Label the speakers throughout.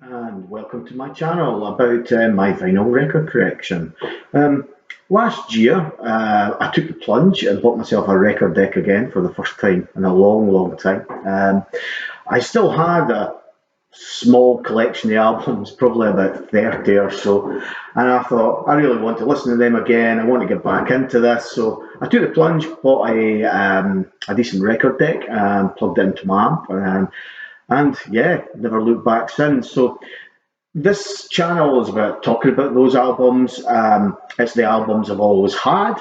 Speaker 1: And welcome to my channel about my vinyl record collection. Um, Last year, I took the plunge and bought myself a record deck again for the first time in a long, long time. I still had a small collection of albums, probably about 30 or so, and I thought I really want to listen to them again. I want to get back into this, so I took the plunge, bought a decent record deck, plugged it into my amp, and yeah, never looked back since. So this channel is about talking about those albums. It's the albums I've always had.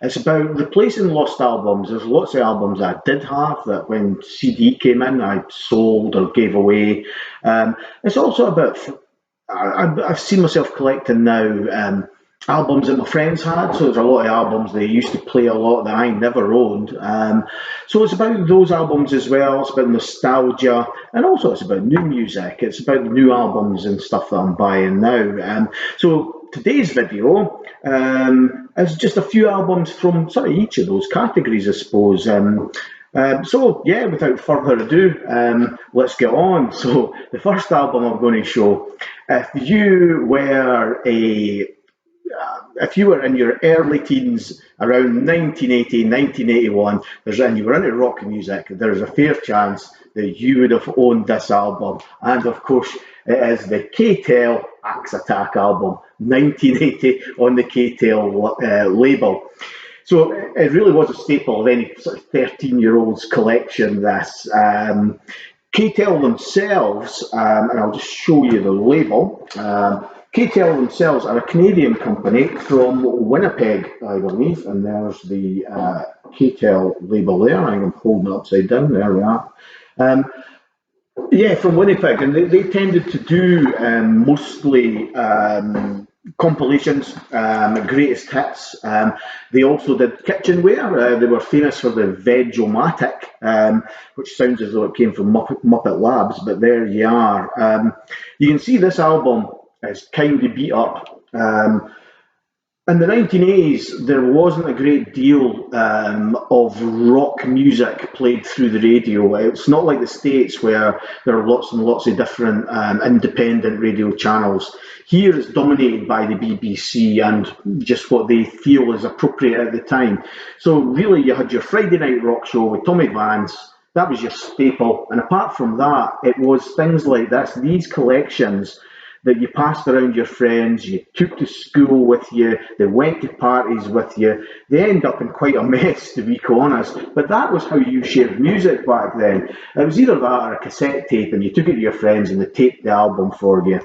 Speaker 1: It's about replacing lost albums. There's lots of albums I did have that when CD came in, I sold or gave away. It's also about I've seen myself collecting now albums that my friends had. So there's a lot of albums they used to play a lot that I never owned. So it's about those albums as well. It's about nostalgia, and also it's about new music. It's about new albums and stuff that I'm buying now. So today's video is just a few albums from sort of each of those categories, I suppose. So yeah, without further ado, let's get on. So the first album I'm going to show, if you were a if you were in your early teens around 1980, 1981, and you were into rock music, there is a fair chance that you would have owned this album. And of course, it is the K-Tel Axe Attack album, 1980 on the K-Tel label. So it really was a staple of any sort of 13-year-old's collection, this. KTEL themselves, and I'll just show you the label. KTEL themselves are a Canadian company from Winnipeg, I believe, and there's the KTEL label there. I'm holding it upside down. There we are. Um, yeah, from Winnipeg, and they tended to do mostly compilations, greatest hits. They also did kitchenware. They were famous for the Veg-O-Matic, which sounds as though it came from Muppet Labs, but there you are. You can see this album is kind of beat up. In the 1980s, there wasn't a great deal of rock music played through the radio. It's not like the States where there are lots and lots of different independent radio channels. Here it's dominated by the BBC and just what they feel is appropriate at the time. So really you had your Friday night rock show with Tommy Vance. That was your staple. And apart from that, it was things like this, these collections that you passed around your friends, you took to school with you, they went to parties with you. They end up in quite a mess, to be honest. But that was how you shared music back then. It was either that or a cassette tape, and you took it to your friends and they taped the album for you.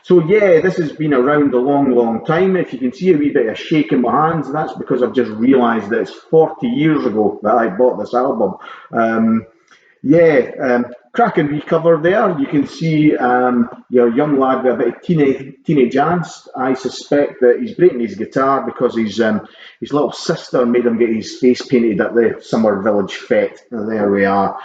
Speaker 1: So yeah, this has been around a long, long time. If you can see a wee bit of shake in my hands, that's because I've just realised that it's 40 years ago that I bought this album. Yeah, cracking wee cover there. You can see your young lad with a bit of teenage angst. I suspect that he's breaking his guitar because his little sister made him get his face painted at the Summer Village Fete. There we are.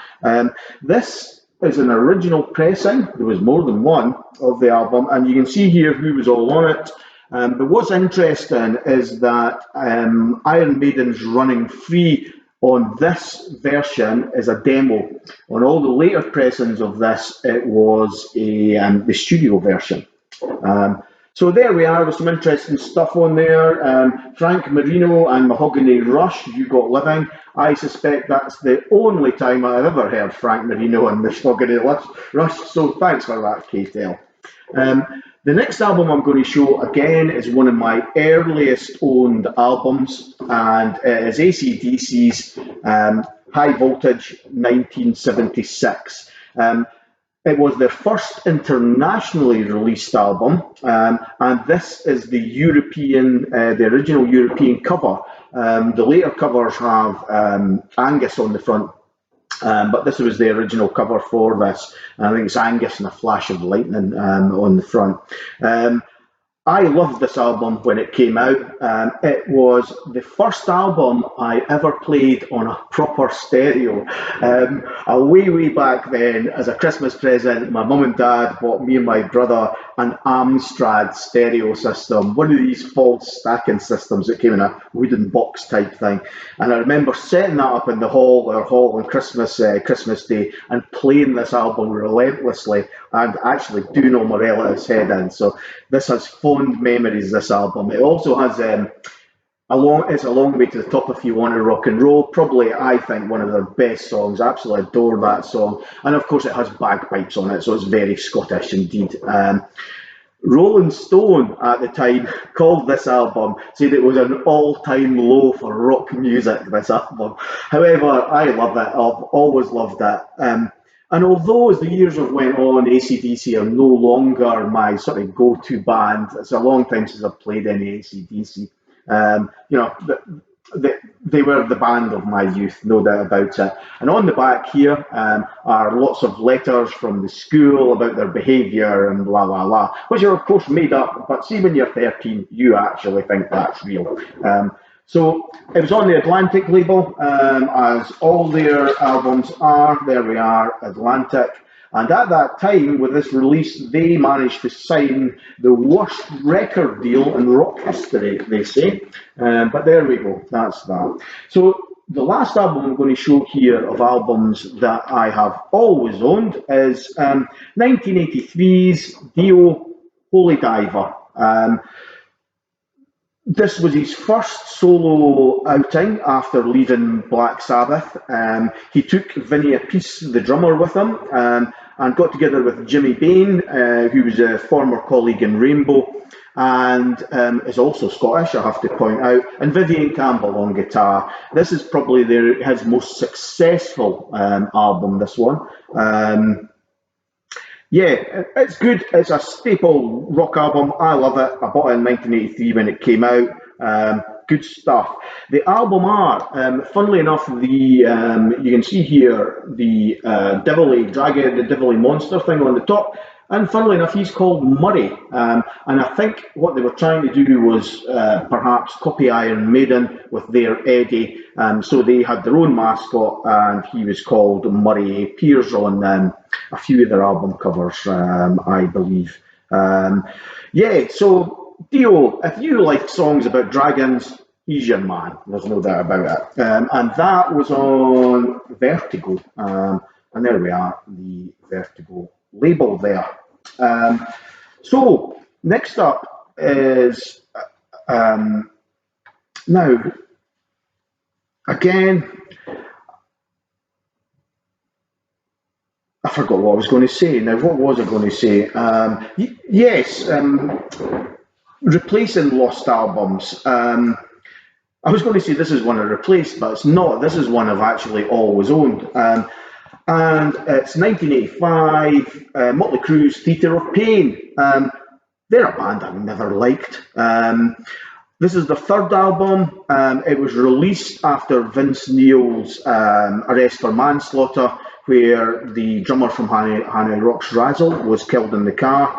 Speaker 1: This is an original pressing. There was more than one of the album, and you can see here who was all on it. But what's interesting is that Iron Maiden's Running Free on this version is a demo. On all the later pressings of this, it was the studio version. Um, so there we are with some interesting stuff on there. Frank Marino and Mahogany Rush, You Got Living. I suspect that's the only time I've ever heard Frank Marino and Mahogany Rush. So thanks for that, KTL. The next album I'm going to show again is one of my earliest owned albums, and it is AC/DC's High Voltage 1976. It was their first internationally released album, and this is the original European cover. The later covers have Angus on the front, but this was the original cover for this. I think it's Angus and a flash of lightning on the front. Um, I loved this album when it came out. It was the first album I ever played on a proper stereo. Way back then, as a Christmas present, my mum and dad bought me and my brother an Amstrad stereo system, one of these false stacking systems that came in a wooden box type thing. And I remember setting that up in the our hall on Christmas Day, and playing this album relentlessly, and actually doing all my relatives' head in. So this has fond memories. This album. It also has it's a long way to the top if you want to rock and roll. Probably, I think, one of their best songs. I absolutely adore that song, and of course, it has bagpipes on it, so it's very Scottish indeed. Rolling Stone at the time called this album, said it was an all-time low for rock music, this album. However, I love it. I've always loved it. And although as the years have went on, AC/DC are no longer my sort of go-to band. It's a long time since I've played any AC/DC. You know, they were the band of my youth, no doubt about it. And on the back here are lots of letters from the school about their behaviour and blah, blah, blah, which are, of course, made up. But see, when you're 13, you actually think that's real. So it was on the Atlantic label, as all their albums are. There we are, Atlantic. And at that time, with this release, they managed to sign the worst record deal in rock history, they say. But there we go, that's that. So the last album I'm going to show here of albums that I have always owned is 1983's Dio Holy Diver. This was his first solo outing after leaving Black Sabbath. He took Vinny Appice, the drummer, with him, and got together with Jimmy Bain, who was a former colleague in Rainbow, and is also Scottish, I have to point out, and Vivian Campbell on guitar. This is probably his most successful album, this one. Yeah, it's good. It's a staple rock album. I love it. I bought it in 1983 when it came out. Good stuff. The album art, funnily enough, you can see here the Divilly Dragon, the Divilly Monster thing on the top. And funnily enough, he's called Murray. And I think what they were trying to do was perhaps copy Iron Maiden with their Eddie. So they had their own mascot, and he was called Murray. He appears on a few of their album covers, I believe. Yeah, so Dio, if you like songs about dragons, he's your man. There's no doubt about it. And that was on Vertigo. And there we are, the Vertigo label there. So next up is now again, I forgot what I was going to say. Now, what was I going to say? Yes, replacing lost albums. I was going to say this is one I replaced, but it's not. This is one I've actually always owned. And it's 1985, Motley Crue's Theatre of Pain. They're a band I've never liked. This is the third album. It was released after Vince Neil's arrest for manslaughter, where the drummer from Hanoi Rocks Razzle was killed in the car.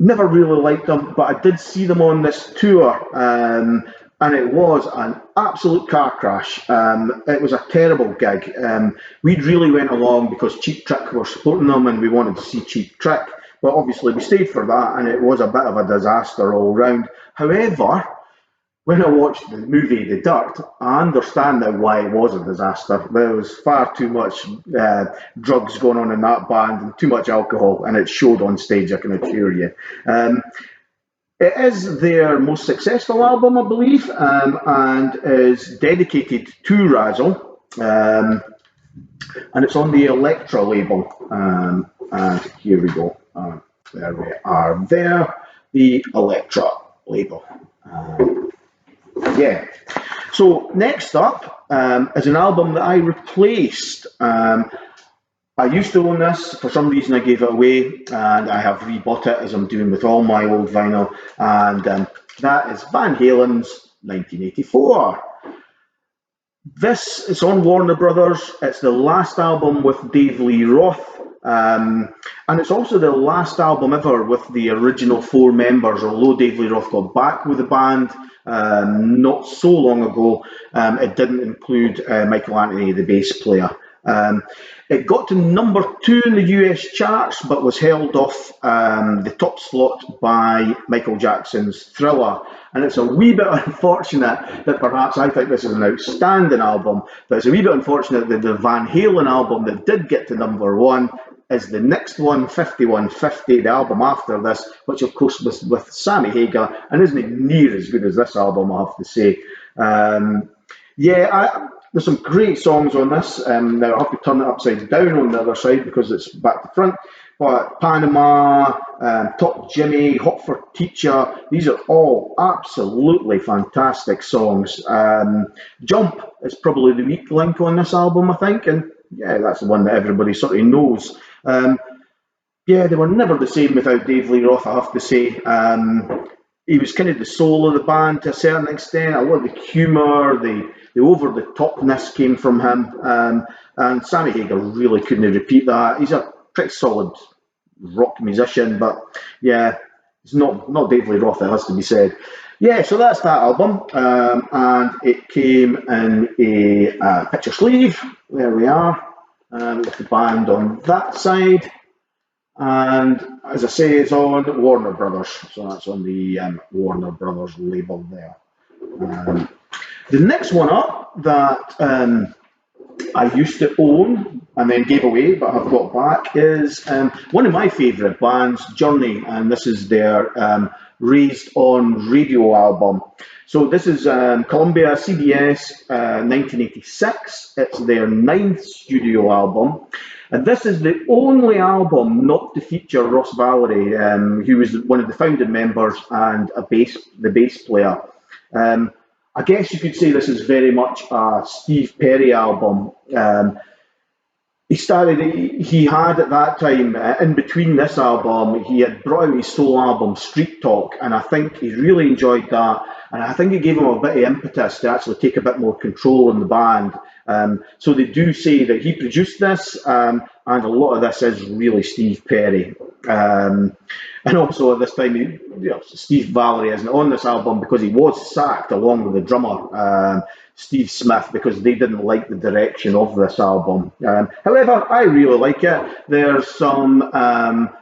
Speaker 1: Never really liked them, but I did see them on this tour, and it was an absolute car crash. It was a terrible gig. We really went along because Cheap Trick were supporting them, and we wanted to see Cheap Trick, but obviously we stayed for that, and it was a bit of a disaster all round. However, when I watched the movie The Dirt, I understand now why it was a disaster. There was far too much drugs going on in that band and too much alcohol, and it showed on stage, I can assure you. It is their most successful album, I believe, and is dedicated to Razzle, and it's on the Elektra label. And here we go. There we are. There, the Elektra label. Yeah. So next up is an album that I replaced. I used to own this. For some reason, I gave it away, and I have rebought it, as I'm doing with all my old vinyl. And that is Van Halen's 1984. This is on Warner Brothers. It's the last album with Dave Lee Roth. And it's also the last album ever with the original four members, although Dave Lee Roth got back with the band not so long ago. It didn't include Michael Anthony, the bass player. It got to number 2 in the US charts, but was held off the top slot by Michael Jackson's Thriller. And it's a wee bit unfortunate that perhaps I think this is an outstanding album, but it's a wee bit unfortunate that the Van Halen album that did get to number 1 is the next one, 5150, the album after this, which of course was with Sammy Hagar, and isn't near as good as this album, I have to say. There's some great songs on this. Now I have to turn it upside down on the other side because it's back to front. But Panama, Top Jimmy, Hot for Teacher, these are all absolutely fantastic songs. Jump is probably the weak link on this album, I think, and yeah, that's the one that everybody sort of knows. They were never the same without Dave Lee Roth, I have to say. He was kind of the soul of the band to a certain extent. A lot of the humour, the over-the-topness came from him. And Sammy Hagar really couldn't repeat that. He's a pretty solid rock musician, but yeah, it's not Dave Lee Roth, it has to be said. Yeah, so that's that album. And it came in a picture sleeve. There we are. With the band on that side. And as I say, it's on Warner Brothers, so that's on the Warner Brothers label there. The next one up that I used to own and then gave away, but I've got back, is one of my favourite bands, Journey, and this is their Raised on Radio album. So this is Columbia, CBS, 1986. It's their 9th studio album. And this is the only album not to feature Ross Valerie, who was one of the founding members and the bass player. I guess you could say this is very much a Steve Perry album. He had at that time, in between this album, he had brought out his solo album, Street Talk, and I think he really enjoyed that. And I think it gave him a bit of impetus to actually take a bit more control in the band. So they do say that he produced this, and a lot of this is really Steve Perry. And also at this time, Steve Valerie isn't on this album because he was sacked along with the drummer, Steve Smith, because they didn't like the direction of this album. However, I really like it. There's some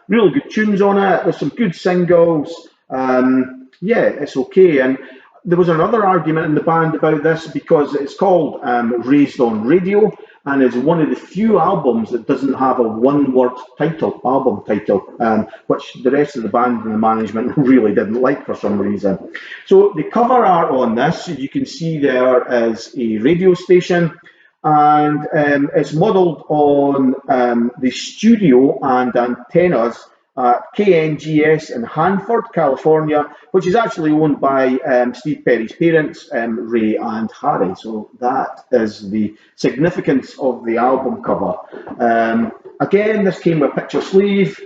Speaker 1: really good tunes on it. There's some good singles. It's okay. And there was another argument in the band about this because it's called Raised on Radio, and is one of the few albums that doesn't have a one-word album title, which the rest of the band and the management really didn't like for some reason. So the cover art on this, you can see there is a radio station, and it's modelled on the studio and antennas at KNGS in Hanford, California, which is actually owned by Steve Perry's parents, Ray and Harry. So that is the significance of the album cover. Again, this came with a picture sleeve.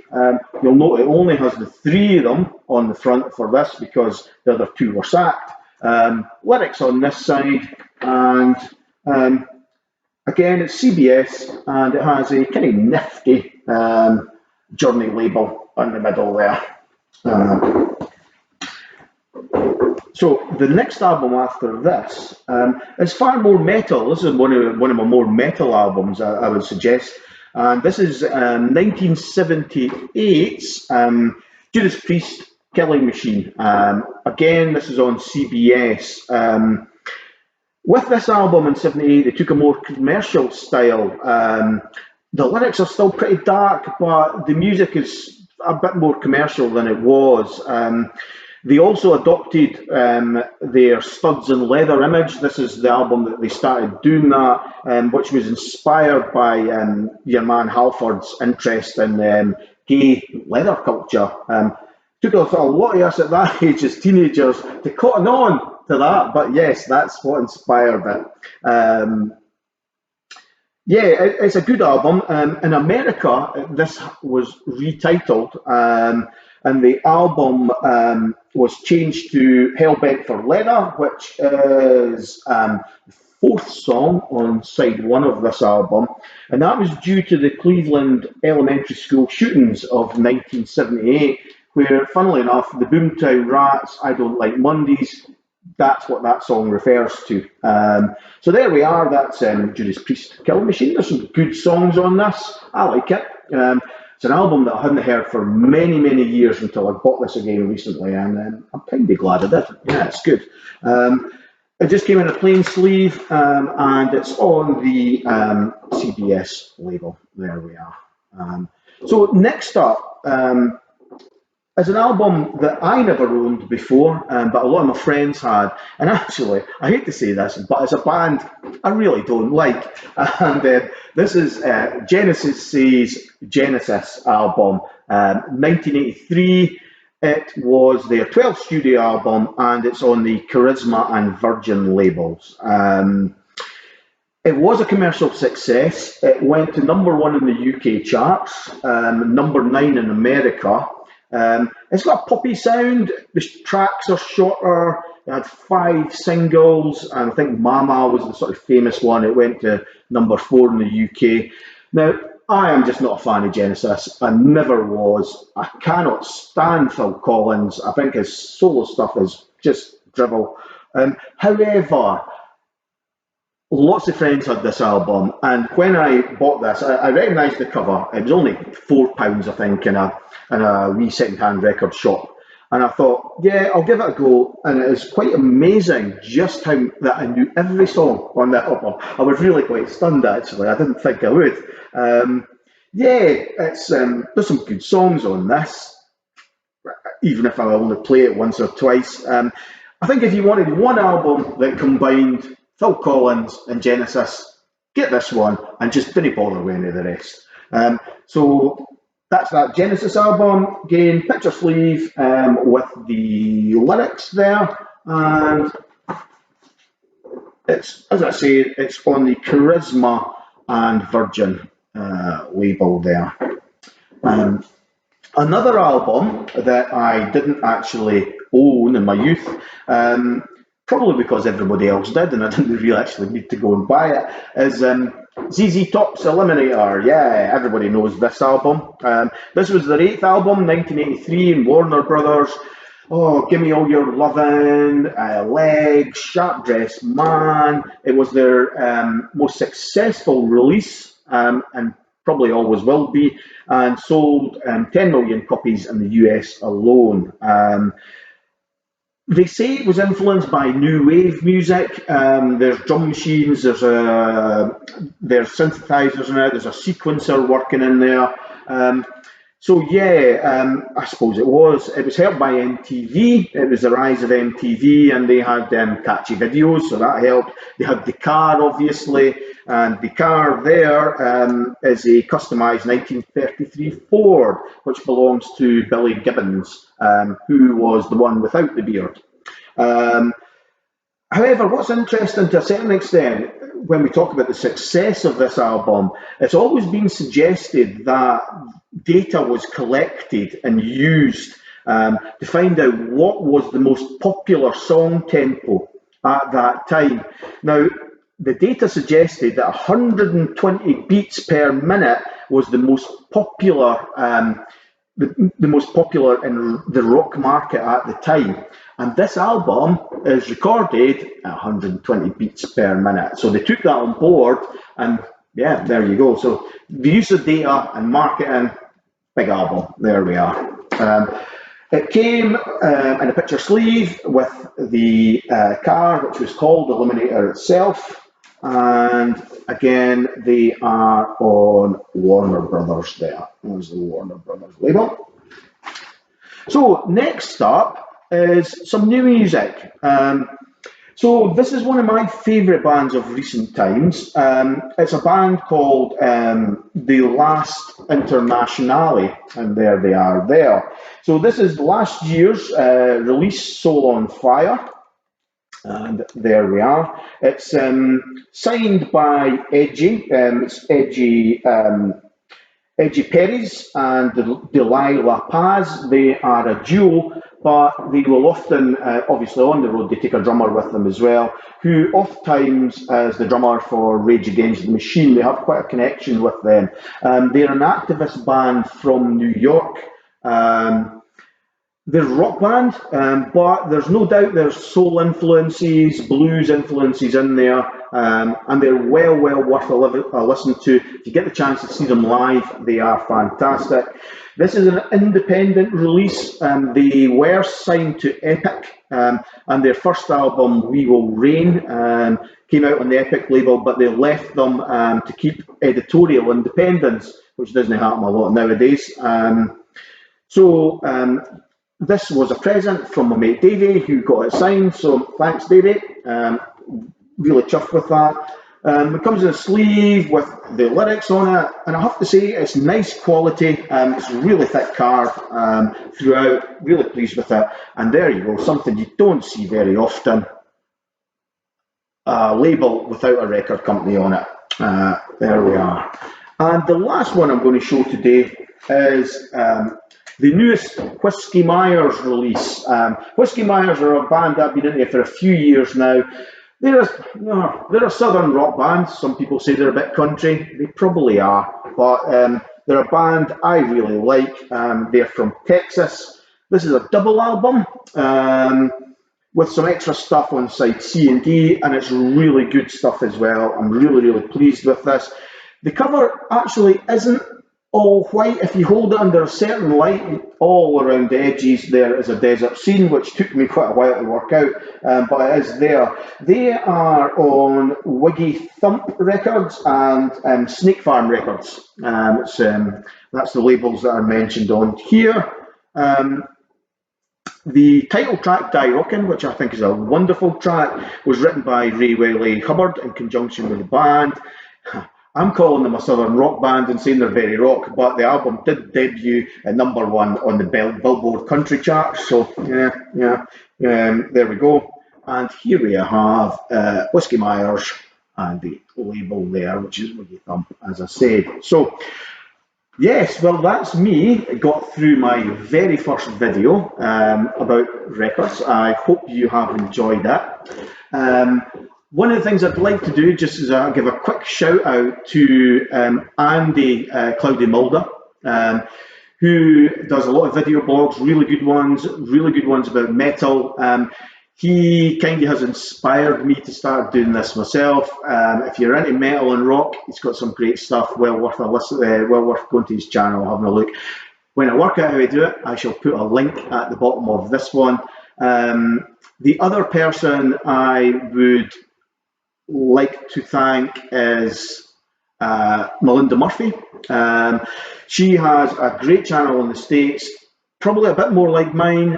Speaker 1: You'll note it only has the 3 of them on the front for this because the other 2 were sacked. Lyrics on this side, and again, it's CBS, and it has a kind of nifty Journey label in the middle there. So the next album after this is far more metal. This is one of my more metal albums, I would suggest. And this is 1978's Judas Priest, Killing Machine. Again, this is on CBS. With this album in '78, they took a more commercial style. The lyrics are still pretty dark, but the music is a bit more commercial than it was. They also adopted their Studs and Leather image. This is the album that they started doing that, which was inspired by your man Halford's interest in gay leather culture. Took us a lot of us at that age as teenagers to cotton on to that, but yes, that's what inspired it. It's a good album. In America, this was retitled, and the album was changed to Hellbent for Leather, which is fourth song on side one of this album, and that was due to the Cleveland elementary school shootings of 1978, where, funnily enough, the Boomtown Rats, I Don't Like Mondays, that's what that song refers to. So there we are. That's Judas Priest Kill Machine. There's some good songs on this. I like it. It's an album that I hadn't heard for many, many years until I bought this again recently, and I'm kind of glad I did. Yeah, it's good. It just came in a plain sleeve, and it's on the CBS label. There we are. So next up, it's an album that I never owned before, but a lot of my friends had. And actually, I hate to say this, but it's a band I really don't like. And this is Genesis's Genesis album, 1983. It was their 12th studio album, and it's on the Charisma and Virgin labels. It was a commercial success. It went to number one in the UK charts, number 9 in America. It's got a poppy sound. The tracks are shorter. It had 5 singles, and I think Mama was the sort of famous one. It went to number 4 in the UK. Now, I am just not a fan of Genesis. I never was. I cannot stand Phil Collins. I think his solo stuff is just drivel. However, lots of friends had this album, and when I bought this, I recognised the cover. It was only £4, I think, in a wee second-hand record shop. And I thought, yeah, I'll give it a go. And it was quite amazing just how that I knew every song on that album. I was really quite stunned, actually. I didn't think I would. It's there's some good songs on this, even if I only play it once or twice. I think if you wanted one album that combined Phil Collins and Genesis, get this one and just didn't bother with any of the rest. So that's that Genesis album. Again, picture sleeve with the lyrics there, and it's, as I say, it's on the Charisma and Virgin label there. Another album that I didn't actually own in my youth, probably because everybody else did and I didn't really actually need to go and buy it, is ZZ Top's Eliminator. Yeah, everybody knows this album. This was their 8th album, 1983, in Warner Brothers. Oh, Give Me All Your Lovin', Legs, Sharp Dressed Man. It was their most successful release, and probably always will be, and sold 10 million copies in the US alone. They say it was influenced by new wave music. There's drum machines, there's synthesizers in it, there's a sequencer working in there. I suppose it was. It was helped by MTV. It was the rise of MTV, and they had catchy videos, so that helped. They had the car, obviously, and the car there is a customised 1933 Ford, which belongs to Billy Gibbons, who was the one without the beard. However, what's interesting to a certain extent, when we talk about the success of this album, it's always been suggested that data was collected and used to find out what was the most popular song tempo at that time. Now, the data suggested that 120 beats per minute was the most popular, the most popular in the rock market at the time. And this album is recorded at 120 beats per minute. So they took that on board, and yeah, there you go. So the use of data and marketing, big album. There we are. It came in a picture sleeve with the car, which was called Eliminator itself. And again, they are on Warner Brothers there. There's the Warner Brothers label. So next up is some new music. So this is one of my favourite bands of recent times. It's a band called the Last Internationale, and there they are there. So this is last year's release, Soul on Fire, and there we are. It's signed by Edgy. It's Edgy Edgy Perry's and Delilah Paz. They are a duo, but they will often, obviously on the road, they take a drummer with them as well, who oftentimes is the drummer for Rage Against the Machine. They have quite a connection with them. They're an activist band from New York. They're a rock band, but there's no doubt there's soul influences, blues influences in there, and they're well worth a listen to. If you get the chance to see them live, they are fantastic. This is an independent release. They were signed to Epic, and their first album, We Will Reign, came out on the Epic label, but they left them to keep editorial independence, which doesn't happen a lot nowadays. This was a present from my mate Davey, who got it signed, so thanks Davey, really chuffed with that. It comes in a sleeve with the lyrics on it, and I have to say it's nice quality, it's really thick card throughout, really pleased with it, and there you go, something you don't see very often, a label without a record company on it. There we are. And the last one I'm going to show today is the newest Whiskey Myers release. Whiskey Myers are a band I've been into for a few years now. They're a southern rock band. Some people say they're a bit country. They probably are, but they're a band I really like. They're from Texas. This is a double album with some extra stuff on side C and D, and it's really good stuff as well. I'm really pleased with this. The cover actually isn't all white. If you hold it under a certain light, all around the edges there is a desert scene, which took me quite a while to work out, but it is there. They are on Wiggy Thump Records and Snake Farm Records. That's the labels that are mentioned on here. The title track, Die Rockin', which I think is a wonderful track, was written by Ray Welly Hubbard in conjunction with the band. I'm calling them a southern rock band and saying they're very rock, but the album did debut at #1 on the Billboard country chart, so there we go. And here we have Whiskey Myers and the label there, which is Wiggy Thump, as I said. So, yes, well, that's me. I got through my very first video about records. I hope you have enjoyed it. One of the things I'd like to do, just is give a quick shout out to Andy Cloudy Mulder, who does a lot of video blogs, really good ones about metal. He kind of has inspired me to start doing this myself. If you're into metal and rock, he's got some great stuff, well worth a listen, well worth going to his channel, having a look. When I work out how to do it, I shall put a link at the bottom of this one. The other person I would like to thank is Melinda Murphy. She has a great channel in the States, probably a bit more like mine.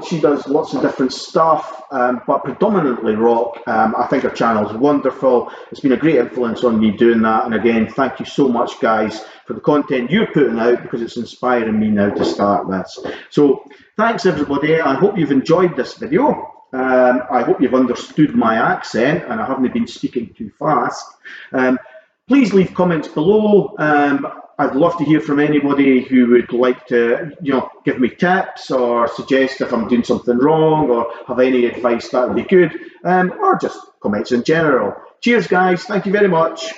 Speaker 1: She does lots of different stuff, but predominantly rock. I think her channel is wonderful. It's been a great influence on me doing that. And again, thank you so much, guys, for the content you're putting out, because it's inspiring me now to start this. So thanks, everybody. I hope you've enjoyed this video. I hope you've understood my accent and I haven't been speaking too fast. Please leave comments below. I'd love to hear from anybody who would like to, give me tips or suggest if I'm doing something wrong or have any advice. That would be good, or just comments in general. Cheers, guys. Thank you very much.